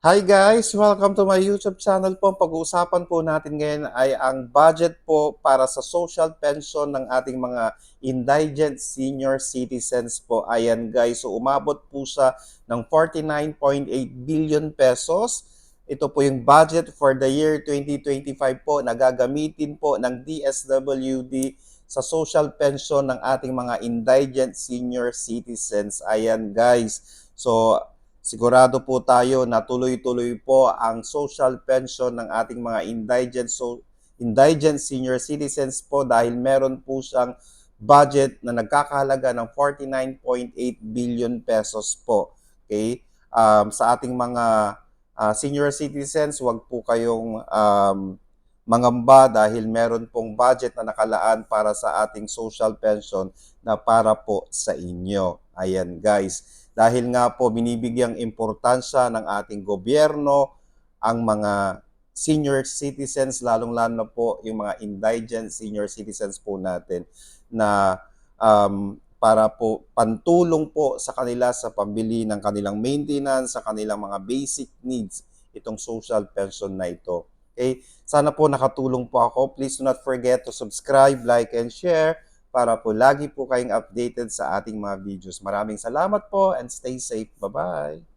Hi guys! Welcome to my YouTube channel po. Pag-uusapan po natin ngayon ay ang budget po para sa social pension ng ating mga indigent senior citizens po. Ayan guys, so umabot po siya ng 49.8 billion pesos. Ito po yung budget for the year 2025 po na gagamitin po ng DSWD sa social pension ng ating mga indigent senior citizens. Ayan guys. So sigurado po tayo na tuloy-tuloy po ang social pension ng ating mga indigent senior citizens po dahil meron po siyang budget na nagkakahalaga ng 49.8 billion pesos po. Okay? Sa ating mga senior citizens, wag po kayong mangamba dahil meron pong budget na nakalaan para sa ating social pension na para po sa inyo. Ayan guys. Dahil nga po binibigyang importansya ng ating gobyerno ang mga senior citizens, lalong-lalo na po yung mga indigent senior citizens po natin na para po pantulong po sa kanila sa pambili ng kanilang maintenance, sa kanilang mga basic needs, itong social pension na ito. Okay? Sana po nakatulong po ako. Please do not forget to subscribe, like, and share para po lagi po kayong updated sa ating mga videos. Maraming salamat po and stay safe. Bye-bye!